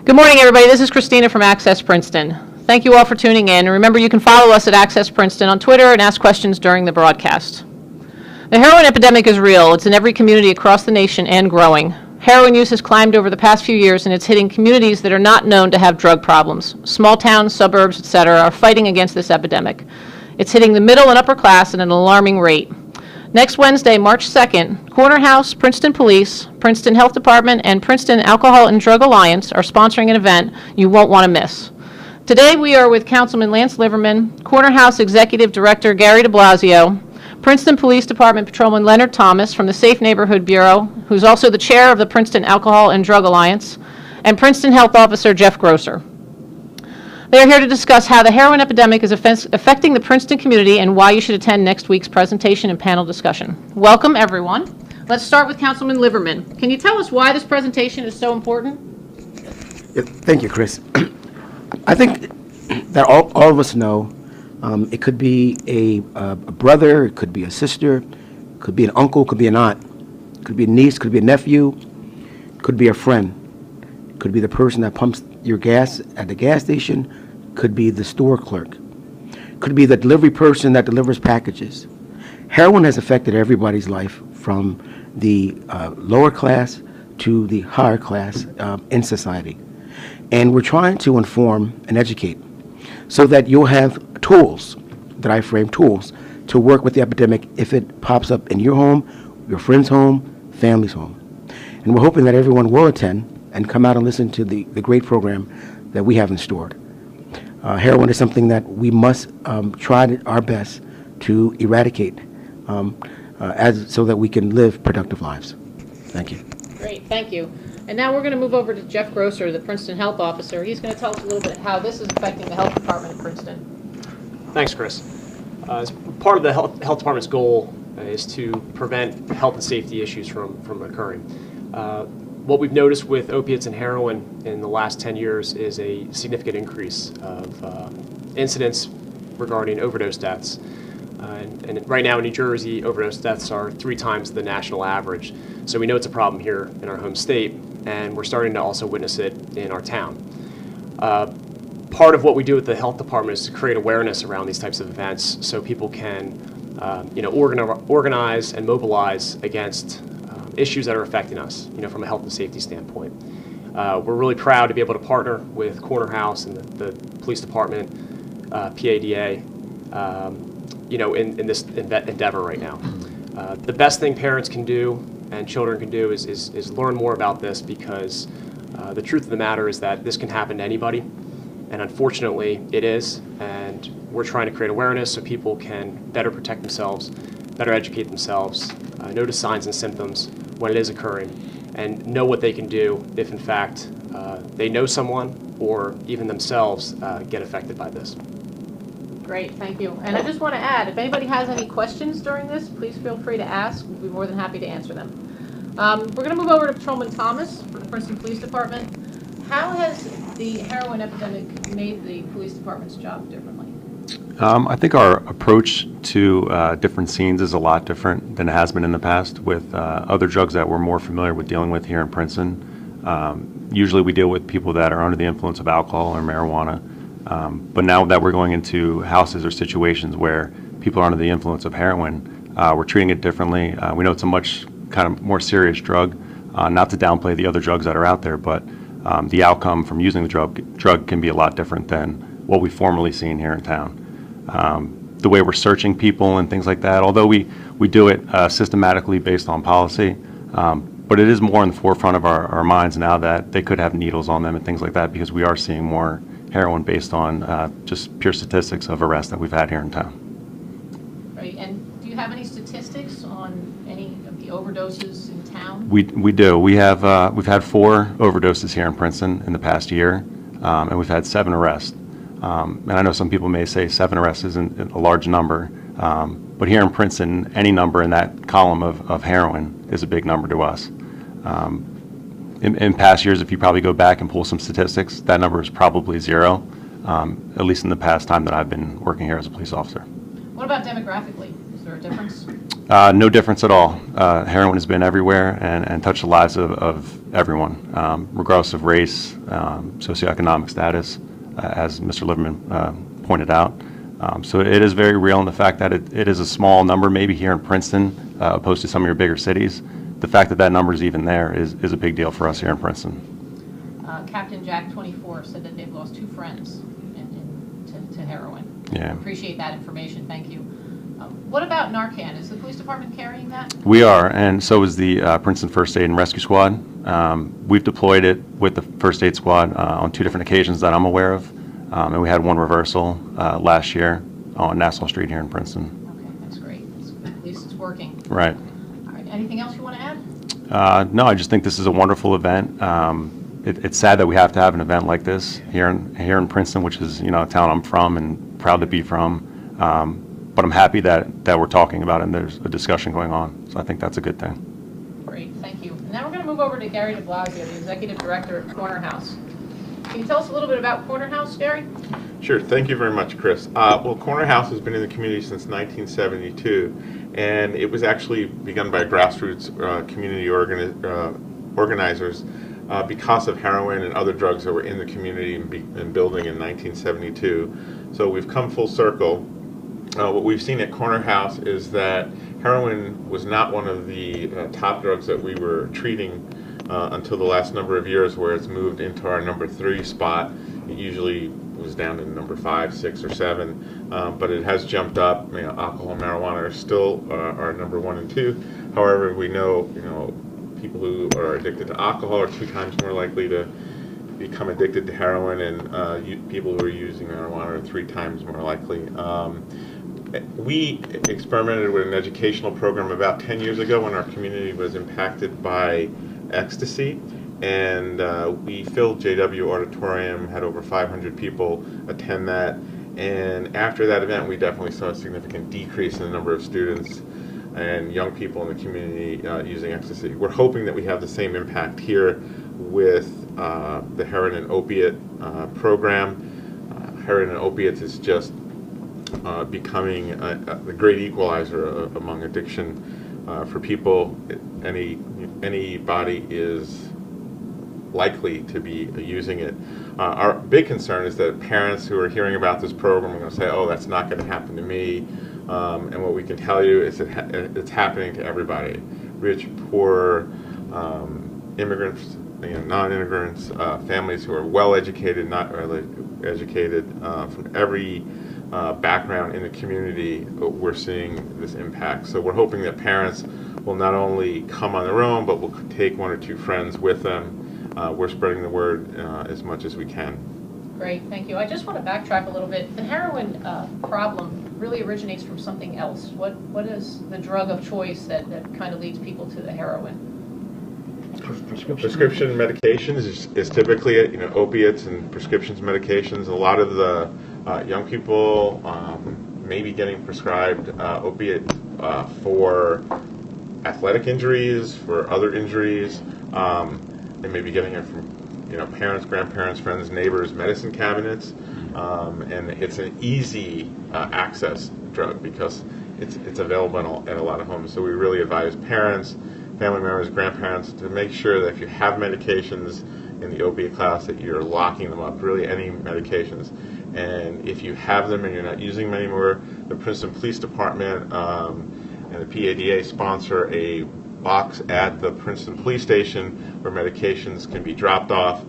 Good morning, everybody. This is Christina from Access Princeton. Thank you all for tuning in. And remember, you can follow us at Access Princeton on Twitter and ask questions during the broadcast. The heroin epidemic is real. It's in every community across the nation and growing. Heroin use has climbed over the past few years, and it's hitting communities that are not known to have drug problems. Small towns, suburbs, etc., are fighting against this epidemic. It's hitting the middle and upper class at an alarming rate. Next Wednesday, March 2nd, Corner House, Princeton Police, Princeton Health Department, and Princeton Alcohol and Drug Alliance are sponsoring an event you won't want to miss. Today we are with Councilman Lance Liverman, Corner House Executive Director Gary DeBlasio, Princeton Police Department Patrolman Leonard Thomas from the Safe Neighborhood Bureau, who's also the chair of the Princeton Alcohol and Drug Alliance, and Princeton Health Officer Jeff Grosser. They are here to discuss how the heroin epidemic is affecting the Princeton community and why you should attend next week's presentation and panel discussion. Welcome, everyone. Let's start with Councilman Liverman. Can you tell us why this presentation is so important? Yeah, thank you, Chris. I think that all of us know it could be a brother, it could be a sister, it could be an uncle, it could be an aunt, it could be a niece, it could be a nephew, it could be a friend, it could be the person that pumps your gas at the gas station, could be the store clerk, could be the delivery person that delivers packages. Heroin has affected everybody's life from the lower class to the higher class in society. And we're trying to inform and educate so that you'll have tools, that I frame tools, to work with the epidemic if it pops up in your home, your friend's home, family's home. And we're hoping that everyone will attend and come out and listen to the great program that we have in store. Heroin is something that we must try our best to eradicate so that we can live productive lives. Thank you. Great, thank you. And now we're going to move over to Jeff Grosser, the Princeton Health Officer. He's going to tell us a little bit how this is affecting the health department at Princeton. Thanks, Chris. As part of the health department's goal is to prevent health and safety issues from occurring. What we've noticed with opiates and heroin in the last 10 years is a significant increase of incidents regarding overdose deaths. And right now in New Jersey, overdose deaths are 3 times the national average. So we know it's a problem here in our home state, and we're starting to also witness it in our town. Part of what we do with the health department is to create awareness around these types of events so people can organize and mobilize against issues that are affecting us, from a health and safety standpoint. We're really proud to be able to partner with Corner House and the police department, PADA, in this endeavor right now. The best thing parents can do and children can do is learn more about this, because the truth of the matter is that this can happen to anybody, and unfortunately it is, and we're trying to create awareness so people can better protect themselves, better educate themselves, notice signs and symptoms when it is occurring, and know what they can do if in fact they know someone or even themselves get affected by this. Great, thank you. And I just want to add, if anybody has any questions during this, please feel free to ask. We'll be more than happy to answer them. We're going to move over to Patrolman Thomas for the Princeton Police Department. How has the heroin epidemic made the police department's job differently? I think our approach to different scenes is a lot different than it has been in the past with other drugs that we're more familiar with dealing with here in Princeton. Usually we deal with people that are under the influence of alcohol or marijuana, but now that we're going into houses or situations where people are under the influence of heroin, we're treating it differently. We know it's a much kind of more serious drug, not to downplay the other drugs that are out there, but the outcome from using the drug can be a lot different than what we've formerly seen here in town. The way we're searching people and things like that, although we do it systematically based on policy, but it is more in the forefront of our minds now that they could have needles on them and things like that, because we are seeing more heroin based on just pure statistics of arrests that we've had here in town. Right, and do you have any statistics on any of the overdoses in town? We do. We've had 4 overdoses here in Princeton in the past year, and we've had 7 arrests. And I know some people may say 7 arrests isn't a large number, but here in Princeton, any number in that column of heroin is a big number to us. In past years, if you probably go back and pull some statistics, that number is probably 0, at least in the past time that I've been working here as a police officer. What about demographically? Is there a difference? No difference at all. Heroin has been everywhere and touched the lives of everyone, regardless of race, socioeconomic status, as Mr. Liverman pointed out. So it is very real in the fact that it is a small number, maybe here in Princeton, opposed to some of your bigger cities. The fact that that number is even there is a big deal for us here in Princeton. Captain Jack 24 said that they've lost 2 friends to heroin. Yeah. Appreciate that information. Thank you. What about Narcan? Is the police department carrying that? We are, and so is the Princeton First Aid and Rescue Squad. We've deployed it with the First Aid Squad on 2 different occasions that I'm aware of, and we had 1 reversal last year on Nassau Street here in Princeton. Okay, that's great. At least it's working. Right. All right. Anything else you want to add? No, I just think this is a wonderful event. It's sad that we have to have an event like this here in Princeton, which is a town I'm from and proud to be from. But I'm happy that we're talking about it and there's a discussion going on. So I think that's a good thing. Great, thank you. And now we're going to move over to Gary DeBlasio, the Executive Director at Corner House. Can you tell us a little bit about Corner House, Gary? Sure. Thank you very much, Chris. Well, Corner House has been in the community since 1972, and it was actually begun by grassroots community organizers because of heroin and other drugs that were in the community and building in 1972. So we've come full circle. What we've seen at Corner House is that heroin was not one of the top drugs that we were treating until the last number of years, where it's moved into our number 3 spot. It usually was down in number 5, 6, or 7, but it has jumped up. Alcohol and marijuana are still our number 1 and 2. However, we know, people who are addicted to alcohol are 2 times more likely to become addicted to heroin, and people who are using marijuana are 3 times more likely. We experimented with an educational program about 10 years ago when our community was impacted by ecstasy, and we filled JW Auditorium, had over 500 people attend that, and after that event we definitely saw a significant decrease in the number of students and young people in the community using ecstasy. We're hoping that we have the same impact here with the heroin and opiate program. Heroin and opiates is just becoming the great equalizer among addiction for people. Anybody is likely to be using it. Our big concern is that parents who are hearing about this program are going to say, "Oh, that's not going to happen to me." And what we can tell you is that it's happening to everybody: rich, poor, immigrants, non-immigrants, families who are well-educated, not educated, from every background in the community. We're seeing this impact. So we're hoping that parents will not only come on their own, but will take 1 or 2 friends with them. We're spreading the word as much as we can. Great, thank you. I just want to backtrack a little bit. The heroin problem really originates from something else. What is the drug of choice that kind of leads people to the heroin? Prescription medications is typically opiates and prescriptions medications. A lot of the young people may be getting prescribed opiate for athletic injuries, for other injuries. They may be getting it from parents, grandparents, friends, neighbors, medicine cabinets, and it's an easy access drug because it's available at a lot of homes. So we really advise parents, family members, grandparents to make sure that if you have medications in the opiate class that you're locking them up, really any medications. And if you have them and you're not using them anymore, the Princeton Police Department and the PADA sponsor a box at the Princeton Police Station where medications can be dropped off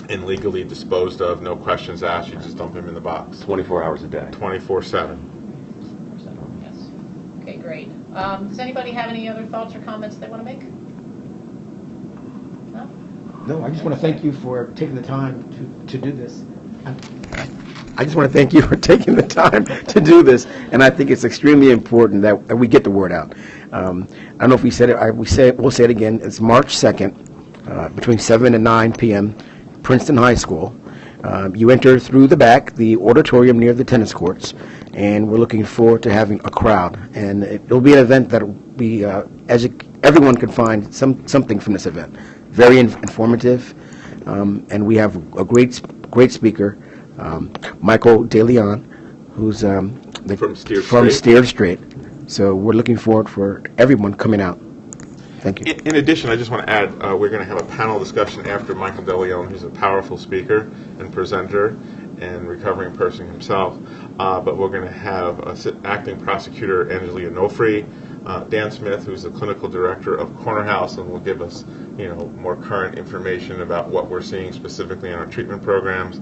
and legally disposed of, no questions asked. You just dump them in the box. 24 hours a day. 24/7. Yes. Okay, great. Does anybody have any other thoughts or comments they want to make? No? No, I just want to thank you for taking the time to do this. I just want to thank you for taking the time to do this, and I think it's extremely important that we get the word out. I don't know if we said it. We'll say it again. It's March 2nd, between 7 and 9 p.m., Princeton High School. You enter through the back, the auditorium near the tennis courts, and we're looking forward to having a crowd. And it'll be an event that everyone can find something from this event. Very informative, and we have a great speaker, Michael DeLeon, who's from Steer Straight, So we're looking forward for everyone coming out. Thank you. In addition, I just want to add, we're going to have a panel discussion after Michael DeLeon, who's a powerful speaker and presenter and recovering person himself. But we're going to have acting prosecutor Angelia Nofri, Dan Smith, who's the clinical director of Corner House, and will give us, more current information about what we're seeing specifically in our treatment programs.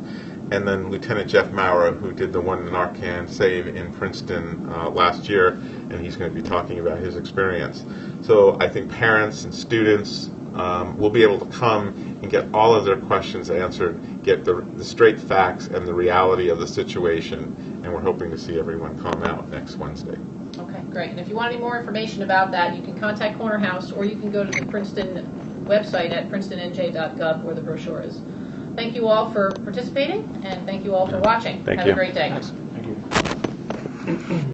And then Lieutenant Jeff Maurer, who did the one Narcan save in Princeton last year, and he's going to be talking about his experience. So I think parents and students will be able to come and get all of their questions answered, get the straight facts and the reality of the situation, and we're hoping to see everyone come out next Wednesday. Okay, great. And if you want any more information about that, you can contact Corner House, or you can go to the Princeton website at princetonnj.gov, where the brochure is. Thank you all for participating, and thank you all for watching. Thank Have you. a great day. Thank you.